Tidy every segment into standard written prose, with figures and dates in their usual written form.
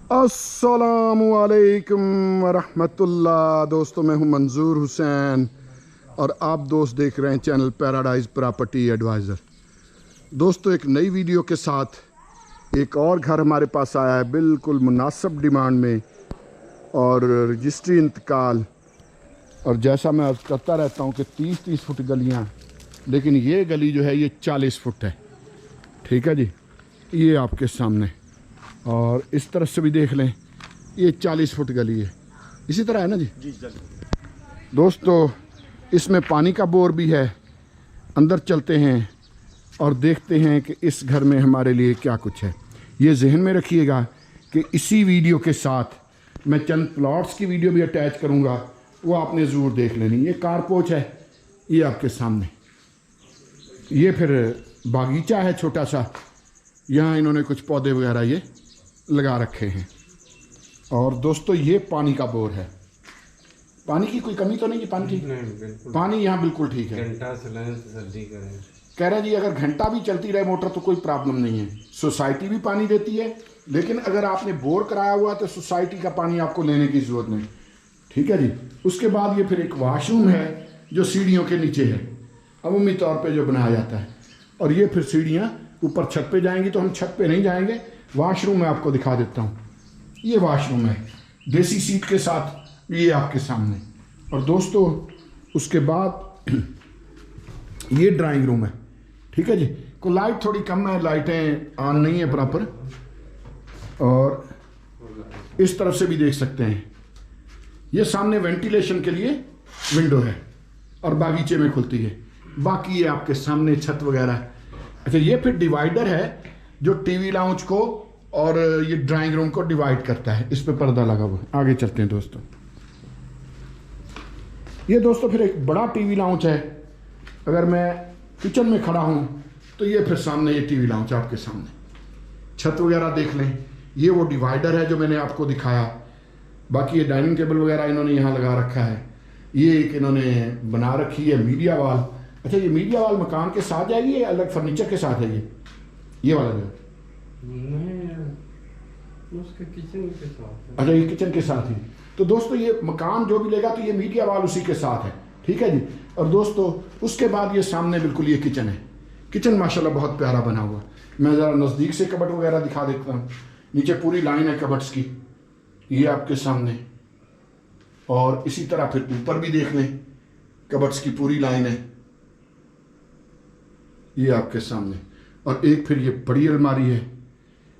अस्सलामुअलैकुम वरहमतुल्लाह। दोस्तों, मैं हूं मंजूर हुसैन और आप दोस्त देख रहे हैं चैनल पैराडाइज प्रॉपर्टी एडवाइज़र। दोस्तों, एक नई वीडियो के साथ एक और घर हमारे पास आया है बिल्कुल मुनासिब डिमांड में और रजिस्ट्री इंतकाल। और जैसा मैं अर्ज़ करता रहता हूं कि 30-30 फुट गलियां, लेकिन ये गली जो है ये 40 फुट है। ठीक है जी, ये आपके सामने, और इस तरफ से भी देख लें, ये 40 फुट गली है। इसी तरह है ना जी? जी। दोस्तों, इसमें पानी का बोर भी है। अंदर चलते हैं और देखते हैं कि इस घर में हमारे लिए क्या कुछ है। ये जहन में रखिएगा कि इसी वीडियो के साथ मैं चंद प्लॉट्स की वीडियो भी अटैच करूँगा, वो आपने ज़रूर देख लेनी। ये कारपोच है, ये आपके सामने। ये फिर बागीचा है छोटा सा, यहाँ इन्होंने कुछ पौधे वगैरह ये लगा रखे हैं। और दोस्तों, ये पानी का बोर है। पानी की कोई कमी तो नहीं है? पानी ठीक नहीं, पानी यहाँ बिल्कुल ठीक है। घंटा सर्दी करें कह रहे जी, अगर घंटा भी चलती रहे मोटर तो कोई प्रॉब्लम नहीं है। सोसाइटी भी पानी देती है, लेकिन अगर आपने बोर कराया हुआ तो सोसाइटी का पानी आपको लेने की ज़रूरत नहीं। ठीक है जी। उसके बाद ये फिर एक वाशरूम है जो सीढ़ियों के नीचे है, अमूमी तौर पे जो बनाया जाता है। और ये फिर सीढ़ियाँ ऊपर छत पे जाएंगी, तो हम छत पे नहीं जाएंगे, वाशरूम मैं आपको दिखा देता हूँ। ये वाशरूम है देसी सीट के साथ, ये आपके सामने। और दोस्तों, उसके बाद ये ड्राइंग रूम है। ठीक है जी। को लाइट थोड़ी कम है, लाइटें ऑन नहीं है प्रॉपर। और इस तरफ से भी देख सकते हैं, ये सामने वेंटिलेशन के लिए विंडो है और बागीचे में खुलती है। बाकी ये आपके सामने छत वगैरह। अच्छा, ये फिर डिवाइडर है जो टीवी लाउंज को और ये ड्राइंग रूम को डिवाइड करता है। इस पे पर्दा लगा हुआ है। आगे चलते हैं दोस्तों। ये दोस्तों फिर एक बड़ा टीवी लाउंज है। अगर मैं किचन में खड़ा हूँ तो ये फिर सामने ये टीवी लाउंज आपके सामने। छत वगैरह देख लें, ये वो डिवाइडर है जो मैंने आपको दिखाया। बाकी ये डाइनिंग टेबल वगैरह इन्होंने यहाँ लगा रखा है। ये एक इन्होंने बना रखी है मीडिया वाल। अच्छा, ये मीडिया वाल मकान के साथ जाएगी या अलग फर्नीचर के साथ है? ये वाला जो उसके किचन के साथ। अच्छा, ये किचन के साथ ही। तो दोस्तों, ये मकान जो भी लेगा तो ये मीडिया वाल उसी के साथ है। ठीक है जी। और दोस्तों, उसके बाद ये सामने बिल्कुल ये किचन है। किचन माशाल्लाह बहुत प्यारा बना हुआ। मैं ज़रा नज़दीक से कबट वगैरह दिखा देता हूँ। नीचे पूरी लाइन है कबट्स की, ये आपके सामने। और इसी तरह फिर ऊपर भी देख लें, कबट्स की पूरी लाइन है, ये आपके सामने। और एक फिर ये बड़ी अलमारी है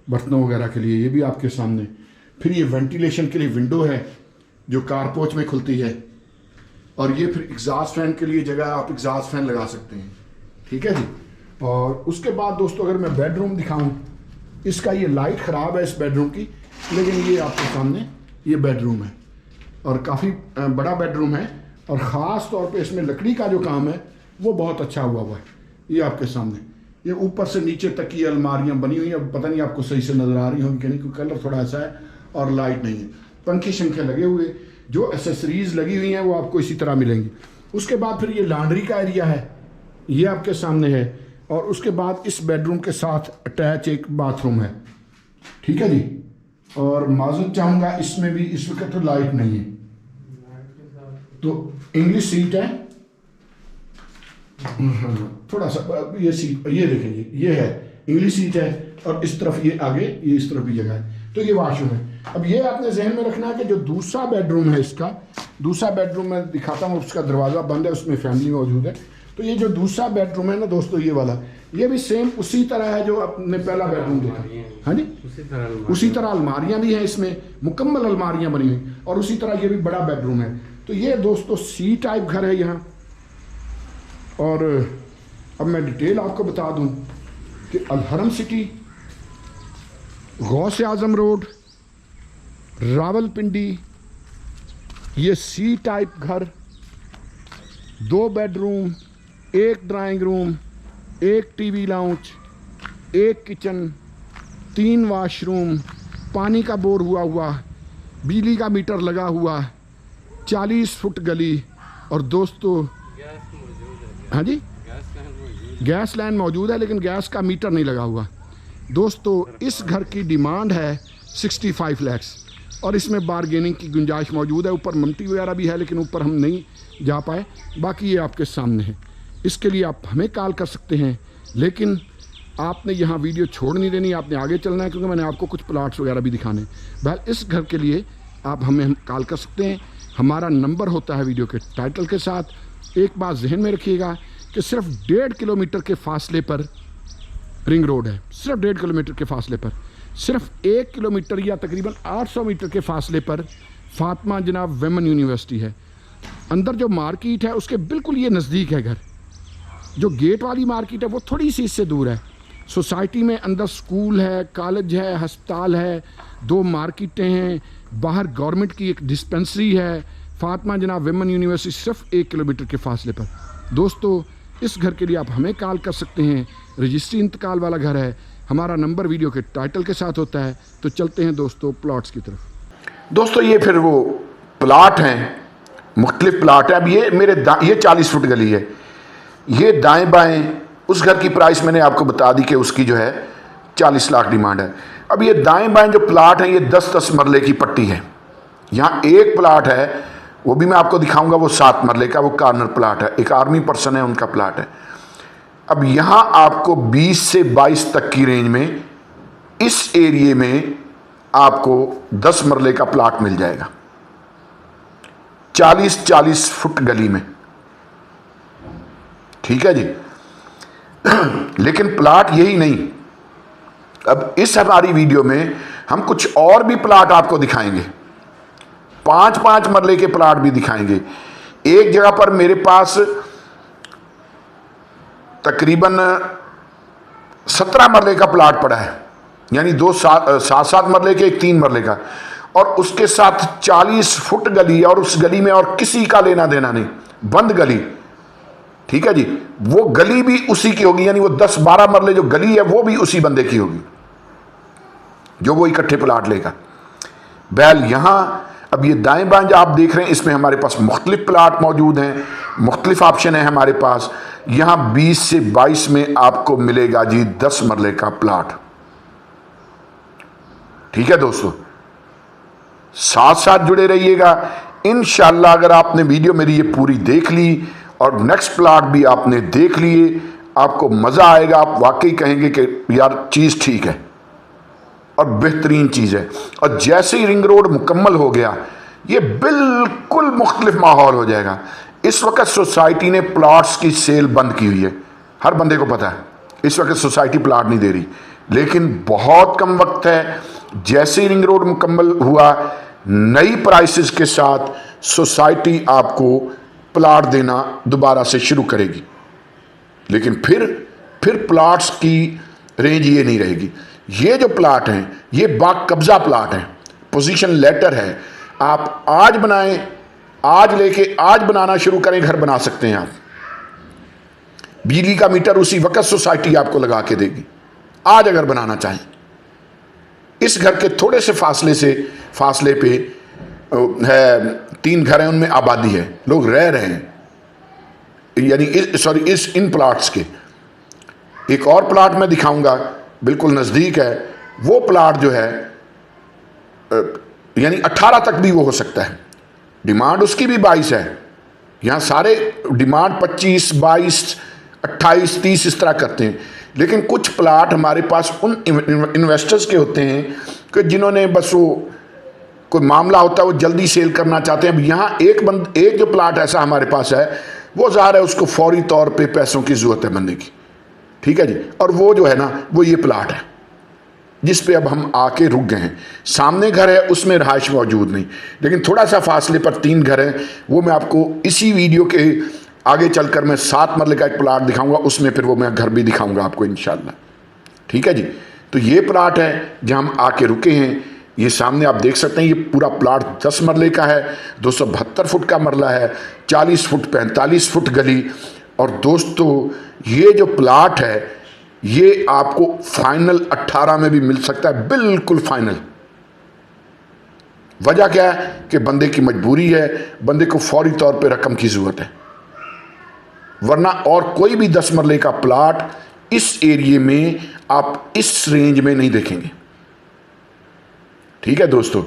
बर्तनों वगैरह के लिए, ये भी आपके सामने। फिर ये वेंटिलेशन के लिए विंडो है जो कारपोच में खुलती है। और ये फिर एग्जॉस्ट फैन के लिए जगह, आप एग्जॉस्ट फैन लगा सकते हैं। ठीक है जी। और उसके बाद दोस्तों, अगर मैं बेडरूम दिखाऊं, इसका ये लाइट ख़राब है इस बेडरूम की, लेकिन ये आपके सामने ये बेडरूम है और काफ़ी बड़ा बेडरूम है। और ख़ास तौर पे इसमें लकड़ी का जो काम है वो बहुत अच्छा हुआ है। ये आपके सामने, ये ऊपर से नीचे तक की अलमारियाँ बनी हुई हैं। पता नहीं आपको सही से नज़र आ रही होंगी कि नहीं, क्योंकि कलर थोड़ा ऐसा है और लाइट नहीं है। पंखे शंखे लगे हुए, जो एसेसरीज लगी हुई हैं वो आपको इसी तरह मिलेंगी। उसके बाद फिर ये लॉन्ड्री का एरिया है, ये आपके सामने है। और उसके बाद इस बेडरूम के साथ अटैच एक बाथरूम है। ठीक है जी। और माजूद चाहूँगा, इसमें भी इस वक्त तो लाइट नहीं है, तो इंग्लिश सीट है। थोड़ा सा ये सीट, ये देखेंगे, ये है इंग्लिश सीट है। और इस तरफ ये आगे, ये इस तरफ भी जगह है। तो ये वाशरूम है। अब ये आपने जहन में रखना है कि जो दूसरा बेडरूम है, इसका दूसरा बेडरूम मैं दिखाता हूँ, उसका दरवाज़ा बंद है, उसमें फैमिली मौजूद है। तो ये जो दूसरा बेडरूम है ना दोस्तों, ये वाला, ये भी सेम उसी तरह है जो आपने पहला बेडरूम देखा। हाँ जी, उसी तरह अलमारियाँ भी हैं इसमें, मुकम्मल अलमारियाँ बनी हुई। और उसी तरह ये भी बड़ा बेडरूम है। तो ये दोस्तों सी टाइप घर है यहाँ। और अब मैं डिटेल आपको बता दूं कि अलहरम सिटी, गौसे आजम रोड, रावलपिंडी, ये सी टाइप घर, 2 bedroom, 1 drawing room, 1 TV lounge, 1 kitchen, 3 washroom, पानी का बोर हुआ, बिजली का मीटर लगा हुआ, 40 फुट गली। और दोस्तों, हाँ जी, गैस लाइन मौजूद है, लेकिन गैस का मीटर नहीं लगा हुआ। दोस्तों, इस घर की डिमांड है 65 लैक्स, और इसमें बारगेनिंग की गुंजाइश मौजूद है। ऊपर ममटी वगैरह भी है, लेकिन ऊपर हम नहीं जा पाए। बाकी ये आपके सामने है। इसके लिए आप हमें कॉल कर सकते हैं, लेकिन आपने यहाँ वीडियो छोड़ नहीं देनी, आपने आगे चलना है, क्योंकि मैंने आपको कुछ प्लाट्स वगैरह भी दिखाने हैं। बहर इस घर के लिए आप हमें कॉल कर सकते हैं। हमारा नंबर होता है वीडियो के टाइटल के साथ। एक बात जहन में रखिएगा कि सिर्फ 1.5 किलोमीटर के फासले पर रिंग रोड है, सिर्फ 1.5 किलोमीटर के फासले पर। सिर्फ 1 किलोमीटर या तकरीबन 800 मीटर के फासले पर फातिमा जनाब वेमन यूनिवर्सिटी है। अंदर जो मार्केट है उसके बिल्कुल ये नज़दीक है घर। जो गेट वाली मार्केट है वो थोड़ी सी इससे दूर है। सोसाइटी में अंदर स्कूल है, कॉलेज है, अस्पताल है, 2 मार्केटें हैं, बाहर गवर्नमेंट की एक डिस्पेंसरी है। फातिमा जनाब वेमन यूनिवर्सिटी सिर्फ 1 किलोमीटर के फासले पर। दोस्तों, इस घर के लिए आप हमें कॉल कर सकते हैं। रजिस्ट्री इंतकाल वाला घर है। हमारा नंबर वीडियो के टाइटल के साथ होता है। तो चलते हैं दोस्तों प्लॉट्स की तरफ। दोस्तों, ये फिर वो प्लाट हैं, मुख्तलिफ प्लाट है। अब ये ये 40 फुट गली है। ये दाएं बाएं उस घर की प्राइस मैंने आपको बता दी कि उसकी जो है 40 लाख डिमांड है। अब ये दाएं बाएं जो प्लाट हैं ये 10-10 मरले की पट्टी है। यहाँ एक प्लाट है, वो भी मैं आपको दिखाऊंगा, वो 7 मरले का, वो कॉर्नर प्लाट है। एक आर्मी पर्सन है, उनका प्लाट है। अब यहाँ आपको 20 से 22 तक की रेंज में इस एरिए में आपको 10 मरले का प्लाट मिल जाएगा, 40-40 फुट गली में। ठीक है जी। लेकिन प्लाट यही नहीं, अब इस हमारी वीडियो में हम कुछ और भी प्लाट आपको दिखाएंगे। 5-5 मरले के प्लाट भी दिखाएंगे। एक जगह पर मेरे पास तकरीबन 17 मरले का प्लाट पड़ा है, यानी 7-7 मरले के, एक 3 मरले का, और उसके साथ 40 फुट गली, और उस गली में और किसी का लेना देना नहीं, बंद गली। ठीक है जी। वो गली भी उसी की होगी, यानी वो 10-12 मरले जो गली है वो भी उसी बंदे की होगी जो वो इकट्ठे प्लाट लेगा। बैल यहाँ अब ये दाएं बाएं जो आप देख रहे हैं, इसमें हमारे पास मुख्तलिफ प्लाट मौजूद हैं, मुख्तलिफ ऑप्शन है हमारे पास। यहाँ 20 से 22 में आपको मिलेगा जी 10 मरले का प्लाट। ठीक है दोस्तों, साथ साथ जुड़े रहिएगा। इंशाल्लाह अगर आपने वीडियो मेरी ये पूरी देख ली और नेक्स्ट प्लाट भी आपने देख लिए, आपको मज़ा आएगा। आप वाकई कहेंगे कि यार चीज़ ठीक है और बेहतरीन चीज़ है। और जैसे ही रिंग रोड मुकम्मल हो गया, ये बिल्कुल मुख्तलिफ माहौल हो जाएगा। इस वक्त सोसाइटी ने प्लाट्स की सेल बंद की हुई है, हर बंदे को पता है। इस वक्त सोसाइटी प्लाट नहीं दे रही, लेकिन बहुत कम वक्त है। जैसे ही रिंग रोड मुकम्मल हुआ, नई प्राइसेस के साथ सोसाइटी आपको प्लाट देना दोबारा से शुरू करेगी। लेकिन फिर प्लाट्स की रेंज ये नहीं रहेगी। ये जो प्लाट हैं ये बाकब्जा प्लाट हैं, पोजीशन लेटर है। आप आज बनाएं, आज लेके आज बनाना शुरू करें, घर बना सकते हैं आप। बिजली का मीटर उसी वक्त सोसाइटी आपको लगा के देगी, आज अगर बनाना चाहें। इस घर के थोड़े से फासले पे है 3 घर हैं, उनमें आबादी है, लोग रह रहे हैं, यानी इन प्लाट्स के। एक और प्लाट मैं दिखाऊंगा, बिल्कुल नज़दीक है। वो प्लाट जो है यानी 18 तक भी वो हो सकता है। डिमांड उसकी भी 22 है। यहाँ सारे डिमांड 25, 22, 28, 30 इस तरह करते हैं। लेकिन कुछ प्लाट हमारे पास उन इन्वेस्टर्स के होते हैं कि जिन्होंने बस वो कोई मामला होता है, वो जल्दी सेल करना चाहते हैं। अब यहाँ एक जो प्लाट ऐसा हमारे पास है, वो ज़ाहिर है उसको फौरी तौर पे पैसों की ज़रूरत है बनने की। ठीक है जी। और वो जो है ना, वो ये प्लाट है जिस पे अब हम आके रुक गए हैं। सामने घर है, उसमें रहायश मौजूद नहीं, लेकिन थोड़ा सा फासले पर 3 घर हैं। वो मैं आपको इसी वीडियो के आगे चलकर मैं 7 मरले का एक प्लाट दिखाऊंगा, उसमें फिर वो मैं घर भी दिखाऊंगा आपको इंशाल्लाह। ठीक है जी। तो ये प्लाट है जहाँ हम आके रुके हैं। ये सामने आप देख सकते हैं, ये पूरा प्लाट 10 मरले का है, 272 फुट का मरला है, 40 फुट 45 फुट गली। और दोस्तों, ये जो प्लाट है ये आपको फाइनल 18 में भी मिल सकता है, बिल्कुल फाइनल। वजह क्या है कि बंदे की मजबूरी है, बंदे को फौरी तौर पे रकम की ज़रूरत है, वरना और कोई भी 10 मरले का प्लाट इस एरिए में आप इस रेंज में नहीं देखेंगे। ठीक है दोस्तों,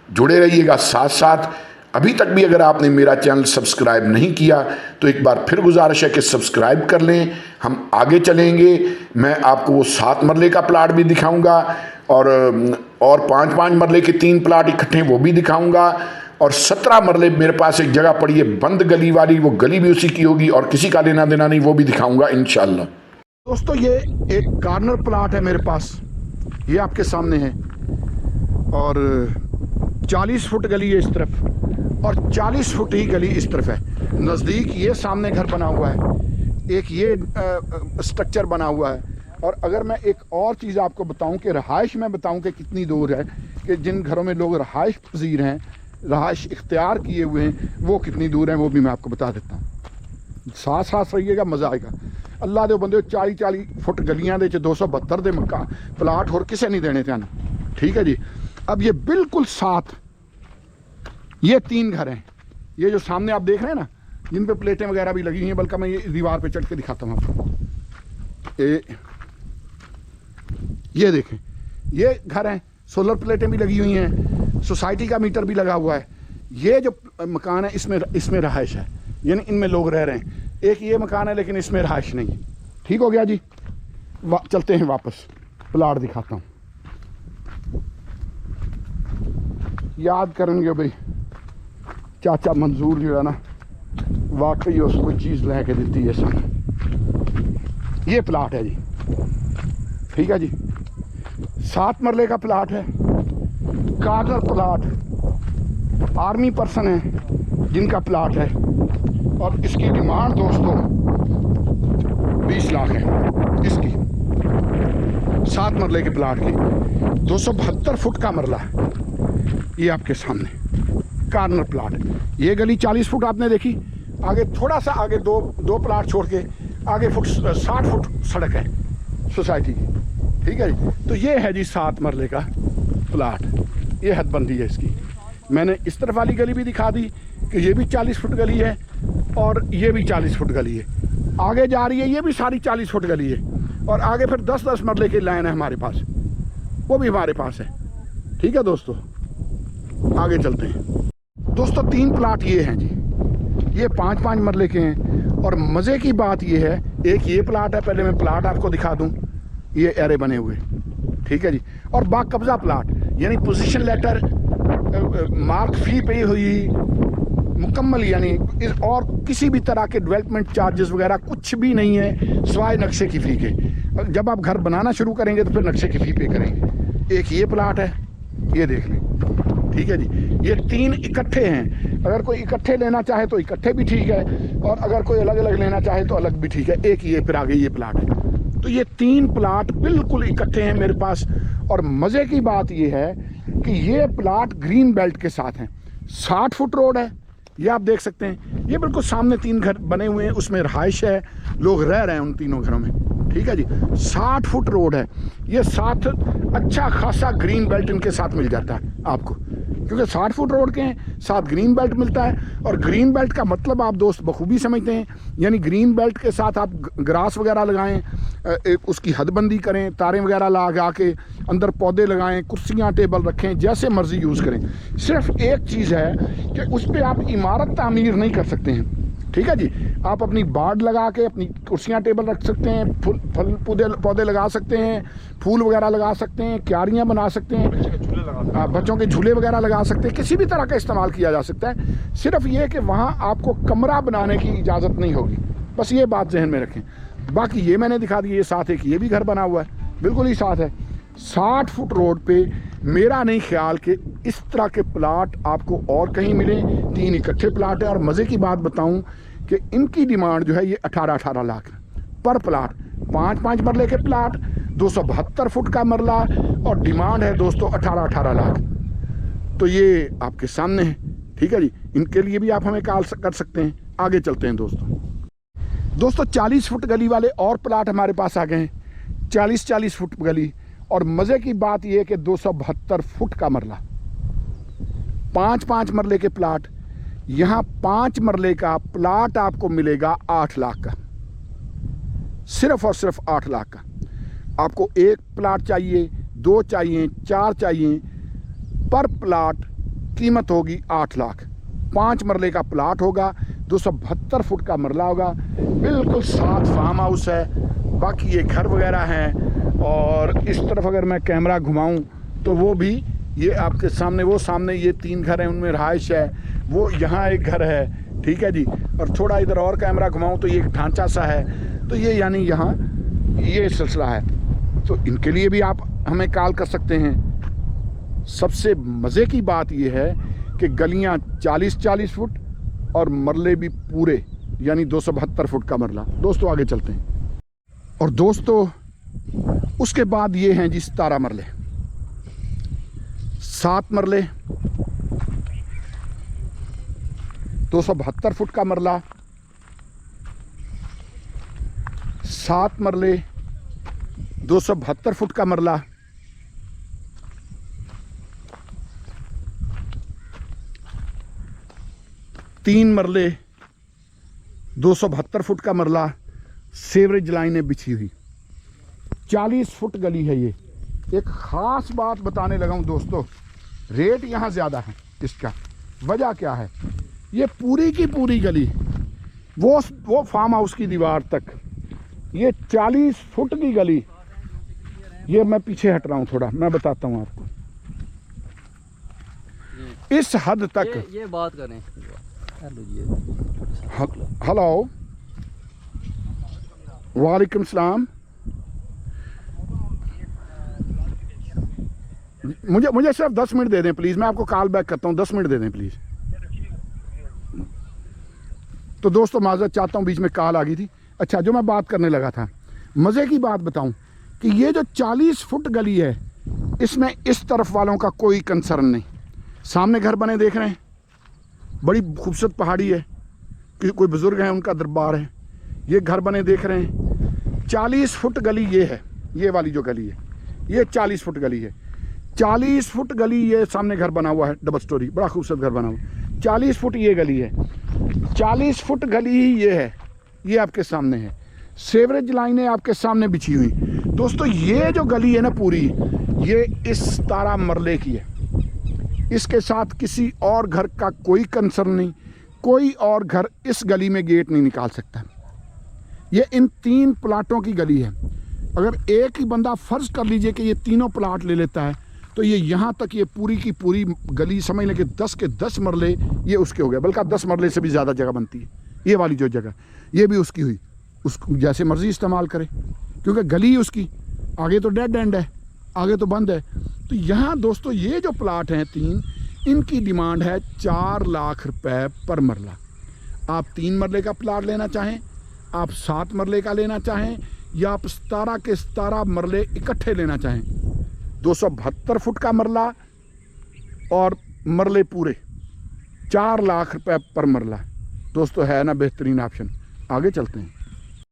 जुड़े रहिएगा साथ साथ। अभी तक भी अगर आपने मेरा चैनल सब्सक्राइब नहीं किया तो एक बार फिर गुजारिश है कि सब्सक्राइब कर लें। हम आगे चलेंगे, मैं आपको वो 7 मरले का प्लाट भी दिखाऊंगा और 5-5 मरले के 3 प्लाट इकट्ठे वो भी दिखाऊंगा। और 17 मरले मेरे पास एक जगह पड़ी है बंद गली वाली, वो गली भी उसी की होगी और किसी का लेना देना नहीं, वो भी दिखाऊंगा इंशाल्लाह। दोस्तों ये एक कॉर्नर प्लाट है मेरे पास, ये आपके सामने है और 40 फुट गली है इस तरफ और 40 फुट ही गली इस तरफ है। नज़दीक ये सामने घर बना हुआ है, एक ये स्ट्रक्चर बना हुआ है। और अगर मैं एक और चीज़ आपको बताऊं कि रहाइश में बताऊं कि कितनी दूर है, कि जिन घरों में लोग रहाइश पजीर हैं, रहाइश इख्तियार किए हुए हैं, वो कितनी दूर हैं वो भी मैं आपको बता देता हूँ। साथ साथ रहिएगा, मज़ा आएगा। अल्लाह दे बंदे 40-40 फुट गलियां दे 272 दे मकान प्लाट होर किसे नहीं देने थे। ठीक है जी। अब ये बिल्कुल साथ ये 3 घर हैं, ये जो सामने आप देख रहे हैं ना, जिन पे प्लेटें वगैरह भी लगी हुई हैं, बल्कि मैं ये दीवार पे चढ़ के दिखाता हूँ आपको। ये देखें, ये घर हैं, सोलर प्लेटें भी लगी हुई हैं, सोसाइटी का मीटर भी लगा हुआ है। ये जो मकान है इसमें रहाइश है, यानी इनमें लोग रह रहे हैं। एक ये मकान है लेकिन इसमें रहाइश नहीं है। ठीक हो गया जी। चलते हैं वापस, प्लाट दिखाता हूँ। याद करेंगे भाई चाचा मंजूर जो है ना, वाकई उसको चीज़ लै के दी है सन। ये प्लाट है जी, ठीक है जी। 7 मरले का प्लाट है, कॉर्नर प्लाट, आर्मी पर्सन है जिनका प्लाट है और इसकी डिमांड दोस्तों 20 लाख है इसकी। 7 मरले के प्लाट की 272 फुट का मरला है। ये आपके सामने कॉर्नर प्लाट है। ये गली 40 फुट आपने देखी, आगे थोड़ा सा आगे दो प्लाट छोड़ के आगे 60 फुट सड़क है सोसाइटी की। ठीक है जी। तो ये है जी 7 मरले का प्लाट, ये हदबंदी है इसकी। मैंने इस तरफ वाली गली भी दिखा दी कि ये भी 40 फुट गली है और ये भी 40 फुट गली है। आगे जा रही है ये भी सारी 40 फुट गली है और आगे फिर 10-10 मरले की लाइन है हमारे पास, वो भी हमारे पास है। ठीक है दोस्तों, आगे चलते हैं। दोस्तों 3 प्लाट ये हैं जी, ये 5-5 मरले के हैं। और मज़े की बात ये है, एक ये प्लाट है, पहले मैं प्लाट आपको दिखा दूं, ये एरे बने हुए, ठीक है जी। और बाकब्जा प्लाट, यानी पोजीशन लेटर मार्क फी पे हुई मुकम्मल, यानी और किसी भी तरह के डेवलपमेंट चार्जेस वगैरह कुछ भी नहीं है सिवाय नक्शे की फ़ी के। जब आप घर बनाना शुरू करेंगे तो फिर नक्शे की फ़ी पे करेंगे। एक ये प्लाट है, ये देख लें, ठीक है जी। ये 3 इकट्ठे हैं, अगर कोई इकट्ठे लेना चाहे तो इकट्ठे भी ठीक है और अगर कोई अलग अलग लेना चाहे तो अलग भी ठीक है। एक ये फिर आगे ये प्लाट है। तो ये 3 प्लाट बिल्कुल इकट्ठे हैं मेरे पास। और मज़े की बात ये है कि ये प्लाट ग्रीन बेल्ट के साथ हैं। 60 फुट रोड है, ये आप देख सकते हैं। ये बिल्कुल सामने 3 घर बने हुए हैं, उसमें रहाइश है, लोग रह रहे हैं उन तीनों घरों में। ठीक है जी। 60 फुट रोड है, ये साथ अच्छा खासा ग्रीन बेल्ट इनके साथ मिल जाता है आपको, क्योंकि 60 फुट रोड के हैं, साथ ग्रीन बेल्ट मिलता है। और ग्रीन बेल्ट का मतलब आप दोस्त बखूबी समझते हैं, यानी ग्रीन बेल्ट के साथ आप ग्रास वगैरह लगाएं, एक उसकी हदबंदी करें, तारें वगैरह लगा के अंदर पौधे लगाएं, कुर्सियां टेबल रखें, जैसे मर्जी यूज़ करें। सिर्फ एक चीज़ है कि उस पर आप इमारत तामीर नहीं कर सकते हैं। ठीक है जी। आप अपनी बाड़ लगा के अपनी कुर्सियाँ टेबल रख सकते हैं, फल पौधे लगा सकते हैं, फूल वगैरह लगा सकते हैं, क्यारियाँ बना सकते हैं, बच्चों के झूले वगैरह लगा सकते हैं, किसी भी तरह का इस्तेमाल किया जा सकता है। सिर्फ ये कि वहाँ आपको कमरा बनाने की इजाज़त नहीं होगी, बस ये बात जहन में रखें। बाकी ये मैंने दिखा दी, ये साथ एक ये भी घर बना हुआ है, बिल्कुल ही साथ है। 60 फुट रोड पे मेरा नहीं ख्याल कि इस तरह के प्लाट आपको और कहीं मिले। 3 इकट्ठे प्लाट है। और मज़े की बात बताऊं कि इनकी डिमांड जो है ये 18-18 लाख पर प्लाट। 5-5 मरले के प्लाट, 272 फुट का मरला और डिमांड है दोस्तों 18-18 लाख। तो ये आपके सामने है। ठीक है जी। इनके लिए भी आप हमें कॉल कर सकते हैं। आगे चलते हैं दोस्तों 40 फुट गली वाले और प्लाट हमारे पास आ गए हैं, 40-40 फुट गली। और मज़े की बात यह है कि 272 फुट का मरला, 5-5 मरले के प्लाट। यहाँ 5 मरले का प्लाट आपको मिलेगा 8 लाख का, सिर्फ और सिर्फ 8 लाख का। आपको 1 प्लाट चाहिए, 2 चाहिए, 4 चाहिए, पर प्लाट कीमत होगी 8 लाख। 5 मरले का प्लाट होगा, 272 फुट का मरला होगा, बिल्कुल साथ फार्म हाउस है, बाकी ये घर वगैरह हैं। और इस तरफ अगर मैं कैमरा घुमाऊं तो वो भी ये आपके सामने, वो सामने ये 3 घर हैं, उनमें रहाइश है, वो यहाँ एक घर है, ठीक है जी। और थोड़ा इधर और कैमरा घुमाऊं तो ये एक ढांचा सा है, तो ये यानी यहाँ ये सिलसिला है। तो इनके लिए भी आप हमें कॉल कर सकते हैं। सबसे मज़े की बात ये है कि गलियाँ 40-40 फुट और मरले भी पूरे, यानी 272 फुट का मरला। दोस्तों आगे चलते हैं। और दोस्तों उसके बाद ये हैं जी 17 मरले, 7 मरले, 272 फुट का मरला, 7 मरले, 272 फुट का मरला, 3 मरले, 272 फुट का मरला, सीवरेज लाइनें बिछी हुई, 40 फुट गली है ये। एक ख़ास बात बताने लगा हूँ दोस्तों, रेट यहाँ ज़्यादा है इसका। वजह क्या है? ये पूरी की पूरी गली, वो फार्म हाउस की दीवार तक, ये 40 फुट की गली। ये मैं पीछे हट रहा हूँ थोड़ा, मैं बताता हूँ आपको। इस हद तक ये बात करें। हेलो, वालेकुम सलाम। मुझे सिर्फ 10 मिनट दे दें प्लीज़, मैं आपको कॉल बैक करता हूँ, 10 मिनट दे दें प्लीज़। तो दोस्तों माज़रत चाहता हूँ, बीच में कॉल आ गई थी। अच्छा, जो मैं बात करने लगा था, मज़े की बात बताऊँ कि ये जो 40 फुट गली है, इसमें इस तरफ वालों का कोई कंसर्न नहीं। सामने घर बने देख रहे हैं, बड़ी खूबसूरत पहाड़ी है, कि कोई बुज़ुर्ग हैं उनका दरबार है। ये घर बने देख रहे हैं, 40 फुट गली ये है, ये वाली जो गली है ये 40 फुट गली है। 40 फुट गली, ये सामने घर बना हुआ है, डबल स्टोरी, बड़ा खूबसूरत घर बना हुआ है। 40 फुट ये गली है, 40 फुट गली ही ये है, ये आपके सामने है। सीवरेज लाइनें आपके सामने बिछी हुई। दोस्तों ये जो गली है ना पूरी, ये इस 17 मरले की है। इसके साथ किसी और घर का कोई कंसर्न नहीं, कोई और घर इस गली में गेट नहीं निकाल सकता। ये इन 3 प्लाटों की गली है। अगर एक ही बंदा फ़र्ज़ कर लीजिए कि ये तीनों प्लाट ले लेता है, तो ये यहाँ तक ये पूरी की पूरी गली समझ लें कि 10 के 10 मरले ये उसके हो गए, बल्कि 10 मरले से भी ज़्यादा जगह बनती है। ये वाली जो जगह ये भी उसकी हुई, उसको जैसे मर्ज़ी इस्तेमाल करे, क्योंकि गली उसकी, आगे तो डेड एंड है, आगे तो बंद है। तो यहाँ दोस्तों ये जो प्लाट हैं 3, इनकी डिमांड है 4 लाख रुपए पर मरला। आप 3 मरले का प्लाट लेना चाहें, आप 7 मरले का लेना चाहें, या आप 17 के 17 मरले इकट्ठे लेना चाहें, 272 फुट का मरला और मरले पूरे, 4 लाख रुपए पर मरला। दोस्तों है ना बेहतरीन ऑप्शन। आगे चलते हैं।